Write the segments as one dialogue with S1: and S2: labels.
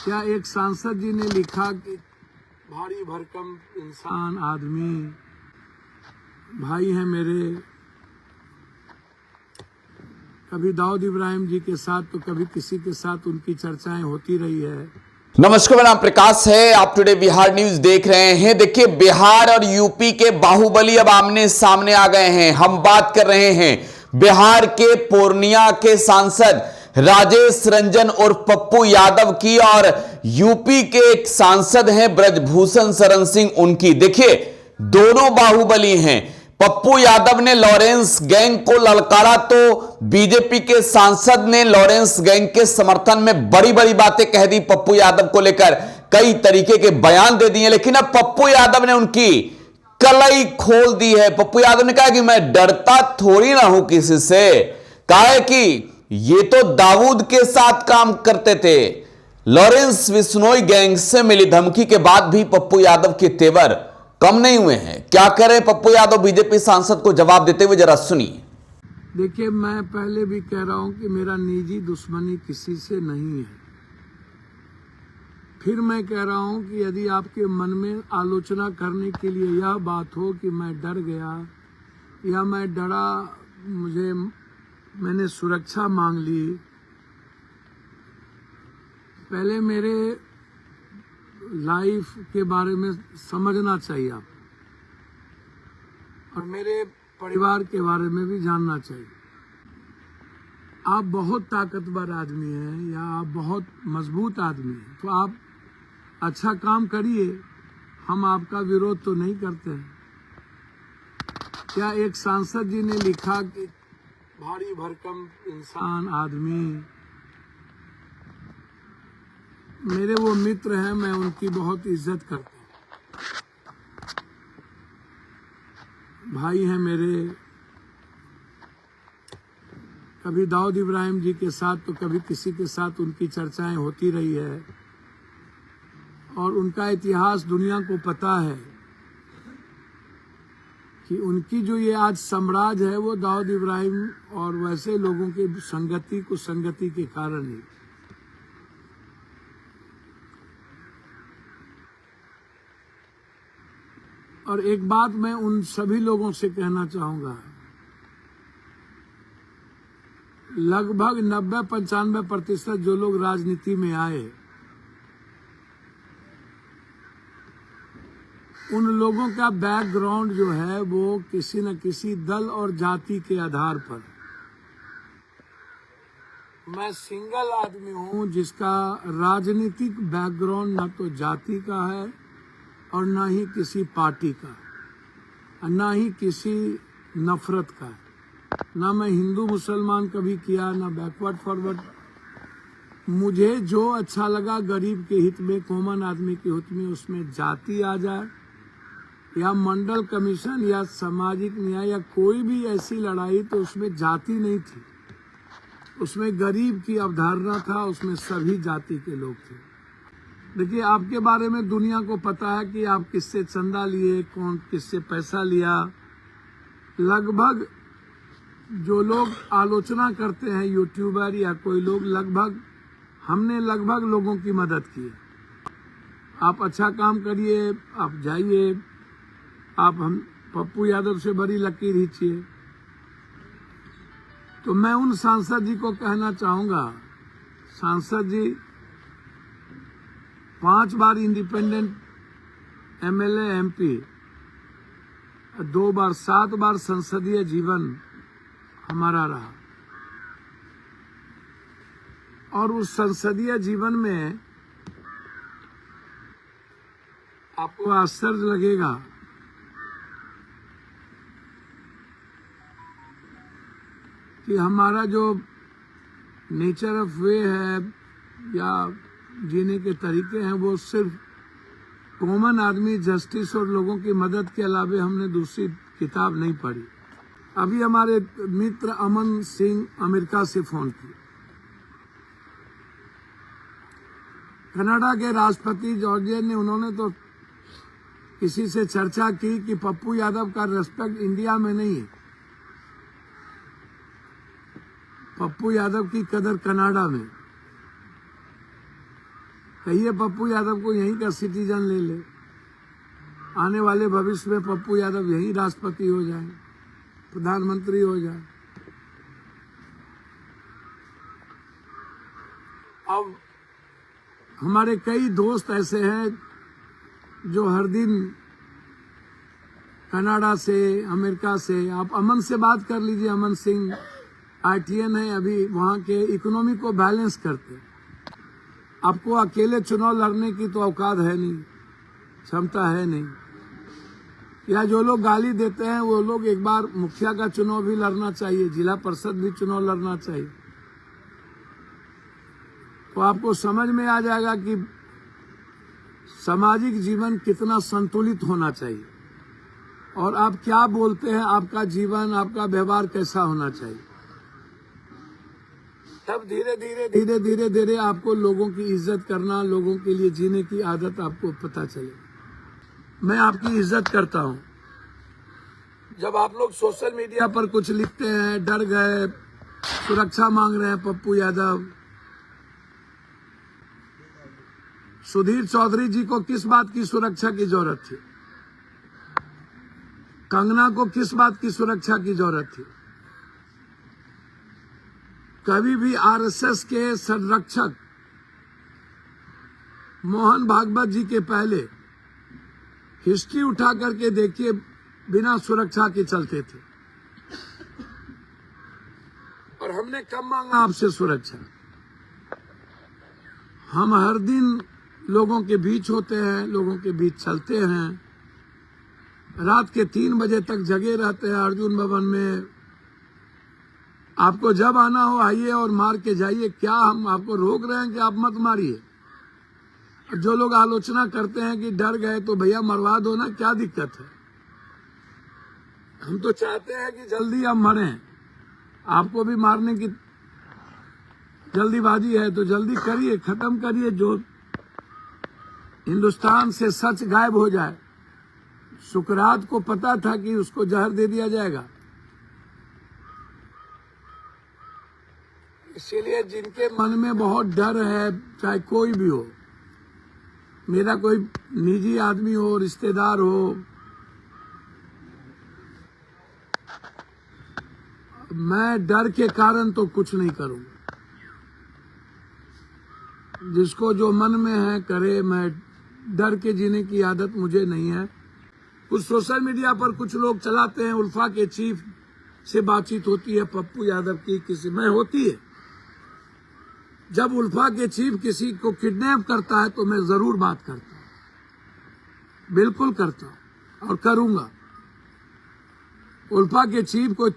S1: क्या एक सांसद जी ने लिखा कि भारी भरकम इंसान आदमी भाई हैं मेरे, कभी दाऊद इब्राहिम जी के साथ तो कभी किसी के साथ उनकी चर्चाएं होती रही है।
S2: नमस्कार, मेरा नाम प्रकाश है। आप टुडे बिहार न्यूज देख रहे हैं। देखिए, बिहार और यूपी के बाहुबली अब आमने सामने आ गए हैं। हम बात कर रहे हैं बिहार के पूर्णिया के सांसद राजेश रंजन और पप्पू यादव की, और यूपी के एक सांसद हैं ब्रजभूषण शरण सिंह, उनकी। देखिए, दोनों बाहुबली हैं। पप्पू यादव ने लॉरेंस गैंग को ललकारा तो बीजेपी के सांसद ने लॉरेंस गैंग के समर्थन में बड़ी बड़ी बातें कह दी। पप्पू यादव को लेकर कई तरीके के बयान दे दिए, लेकिन अब पप्पू यादव ने उनकी कलई खोल दी है। पप्पू यादव ने कहा कि मैं डरता थोड़ी ना हूं किसी से। कहा है कि ये तो दाऊद के साथ काम करते थे। लॉरेंस बिश्नोई गैंग से मिली धमकी के बाद भी पप्पू यादव के तेवर कम नहीं हुए हैं। क्या करें पप्पू यादव बीजेपी सांसद को जवाब देते हुए, जरा सुनिए।
S1: देखिए, मैं पहले भी कह रहा हूं कि मेरा निजी दुश्मनी किसी से नहीं है। फिर मैं कह रहा हूं कि यदि आपके मन में आलोचना करने के लिए यह बात हो कि मैं डर गया या मैं डरा, मैंने सुरक्षा मांग ली, पहले मेरे लाइफ के बारे में समझना चाहिए आप, और मेरे परिवार के बारे में भी जानना चाहिए। आप बहुत ताकतवर आदमी हैं या आप बहुत मजबूत आदमी हैं तो आप अच्छा काम करिए, हम आपका विरोध तो नहीं करते हैं। क्या एक सांसद जी ने लिखा कि भारी भरकम इंसान आदमी मेरे वो मित्र हैं, मैं उनकी बहुत इज्जत करता हूँ, भाई हैं मेरे, कभी दाऊद इब्राहिम जी के साथ तो कभी किसी के साथ उनकी चर्चाएं होती रही है, और उनका इतिहास दुनिया को पता है कि उनकी जो ये आज साम्राज्य है वो दाऊद इब्राहिम और वैसे लोगों की संगति के कारण ही। और एक बात मैं उन सभी लोगों से कहना चाहूंगा, लगभग 90-95% जो लोग राजनीति में आए, उन लोगों का बैकग्राउंड जो है वो किसी न किसी दल और जाति के आधार पर। मैं सिंगल आदमी हूं जिसका राजनीतिक बैकग्राउंड न तो जाति का है और ना ही किसी पार्टी का, ना ही किसी नफरत का, ना मैं हिंदू मुसलमान कभी किया, ना बैकवर्ड फॉरवर्ड। मुझे जो अच्छा लगा गरीब के हित में, कॉमन आदमी के हित में, उसमें जाति आ जाए या मंडल कमीशन या सामाजिक न्याय या कोई भी ऐसी लड़ाई, तो उसमें जाति नहीं थी, उसमें गरीब की अवधारणा था, उसमें सभी जाति के लोग थे। देखिए, आपके बारे में दुनिया को पता है कि आप किससे चंदा लिए, कौन किससे पैसा लिया। लगभग जो लोग आलोचना करते हैं, यूट्यूबर या कोई लोग, हमने लगभग लोगों की मदद की है। आप अच्छा काम करिए, आप जाइए, आप हम पप्पू यादव से बड़ी लकीर खींचिए। तो मैं उन सांसद जी को कहना चाहूंगा, सांसद जी 5 बार इंडिपेंडेंट एमएलए एमपी, 2 बार 7 बार संसदीय जीवन हमारा रहा, और उस संसदीय जीवन में आपको आश्चर्य लगेगा कि हमारा जो नेचर ऑफ वे है या जीने के तरीके हैं, वो सिर्फ कॉमन आदमी, जस्टिस और लोगों की मदद के अलावे हमने दूसरी किताब नहीं पढ़ी। अभी हमारे मित्र अमन सिंह अमेरिका से फोन किए, कनाडा के राष्ट्रपति जॉर्जिया ने, उन्होंने तो किसी से चर्चा की कि पप्पू यादव का रेस्पेक्ट इंडिया में नहीं है, पप्पू यादव की कदर कनाडा में। कहिए पप्पू यादव को यहीं का सिटीजन ले ले, आने वाले भविष्य में पप्पू यादव यहीं राष्ट्रपति हो जाए, प्रधानमंत्री हो जाए। अब हमारे कई दोस्त ऐसे हैं जो हर दिन कनाडा से, अमेरिका से, आप अमन से बात कर लीजिए, अमन सिंह ITN है, अभी वहाँ के इकोनॉमी को बैलेंस करते हैं। आपको अकेले चुनाव लड़ने की तो औकात है नहीं, क्षमता है नहीं। या जो लोग गाली देते हैं वो लोग एक बार मुखिया का चुनाव भी लड़ना चाहिए, जिला परिषद भी चुनाव लड़ना चाहिए, तो आपको समझ में आ जाएगा कि सामाजिक जीवन कितना संतुलित होना चाहिए और आप क्या बोलते हैं, आपका जीवन, आपका व्यवहार कैसा होना चाहिए। तब धीरे धीरे आपको लोगों की इज्जत करना, लोगों के लिए जीने की आदत आपको पता चले। मैं आपकी इज्जत करता हूं। जब आप लोग सोशल मीडिया पर कुछ लिखते हैं, डर गए, सुरक्षा मांग रहे हैं पप्पू यादव, सुधीर चौधरी जी को किस बात की सुरक्षा की जरूरत थी? कंगना को किस बात की सुरक्षा की जरूरत थी? कभी भी RSS के संरक्षक मोहन भागवत जी के पहले हिस्ट्री उठा करके देखिए, बिना सुरक्षा के चलते थे। और हमने कब मांगा आपसे सुरक्षा? हम हर दिन लोगों के बीच होते हैं, लोगों के बीच चलते हैं, रात के 3 बजे तक जगे रहते हैं अर्जुन भवन में। आपको जब आना हो आइए और मार के जाइए, क्या हम आपको रोक रहे हैं कि आप मत मारिए? जो लोग आलोचना करते हैं कि डर गए तो भैया मरवा दो ना, क्या दिक्कत है? हम तो चाहते हैं कि जल्दी हम मरें। आपको भी मारने की जल्दीबाजी है तो जल्दी करिए, खत्म करिए, जो हिंदुस्तान से सच गायब हो जाए। सुकरात को पता था कि उसको जहर दे दिया जाएगा, इसीलिए जिनके मन में बहुत डर है, चाहे कोई भी हो, मेरा कोई निजी आदमी हो, रिश्तेदार हो, मैं डर के कारण तो कुछ नहीं करूंगा। जिसको जो मन में है करे, मैं डर के जीने की आदत मुझे नहीं है। कुछ सोशल मीडिया पर कुछ लोग चलाते हैं, उल्फा के चीफ से बातचीत होती है पप्पू यादव की, किसी में होती है। जब उल्फा के चीफ किसी को किडनैप करता है तो मैं जरूर बात करता हूं, बिल्कुल करता हूं और करूंगा। उल्फा के चीफ को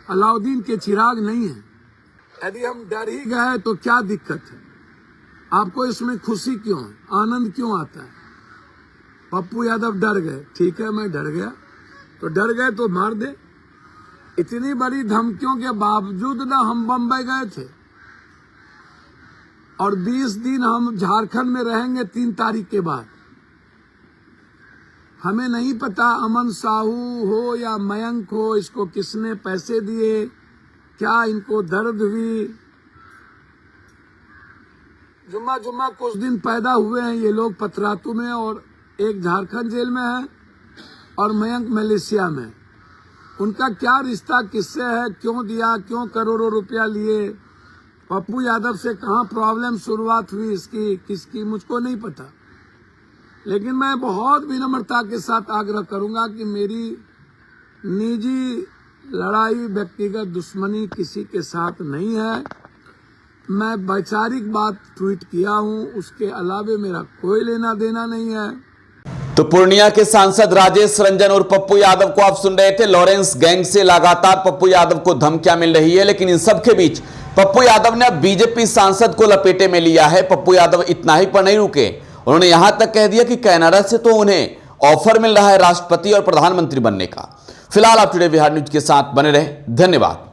S1: अलाउद्दीन के चिराग नहीं है। यदि हम डर ही गए तो क्या दिक्कत है? आपको इसमें खुशी क्यों है, आनंद क्यों आता है? पप्पू यादव डर गए, ठीक है, मैं डर गया तो डर गए तो मार दे। इतनी बड़ी धमकियों के बावजूद ना हम बम्बई गए थे और 20 दिन हम झारखंड में रहेंगे 3 तारीख के बाद। हमें नहीं पता अमन साहू हो या मयंक हो, इसको किसने पैसे दिए, क्या इनको दर्द हुई। जुम्मा कुछ दिन पैदा हुए हैं ये लोग पतरातू में, और एक झारखंड जेल में है और मयंक मलेशिया में। उनका क्या रिश्ता किससे है, क्यों दिया, क्यों करोड़ों रुपया लिए, पप्पू यादव से कहाँ प्रॉब्लम शुरुआत हुई इसकी, किसकी, मुझको नहीं पता। लेकिन मैं बहुत विनम्रता के साथ आग्रह करूंगा कि मेरी निजी लड़ाई, व्यक्तिगत दुश्मनी किसी के साथ नहीं है। मैं वैचारिक बात ट्वीट किया हूं, उसके अलावे मेरा कोई लेना देना नहीं है।
S2: तो पूर्णिया के सांसद राजेश रंजन और पप्पू यादव को आप सुन रहे थे। लॉरेंस गैंग से लगातार पप्पू यादव को धमकियां मिल रही है, लेकिन इन सब के बीच पप्पू यादव ने बीजेपी सांसद को लपेटे में लिया है। पप्पू यादव इतना ही पर नहीं रुके, उन्होंने यहां तक कह दिया कि कनाडा से तो उन्हें ऑफर मिल रहा है राष्ट्रपति और प्रधानमंत्री बनने का। फिलहाल आप टुडे बिहार न्यूज के साथ बने रहे, धन्यवाद।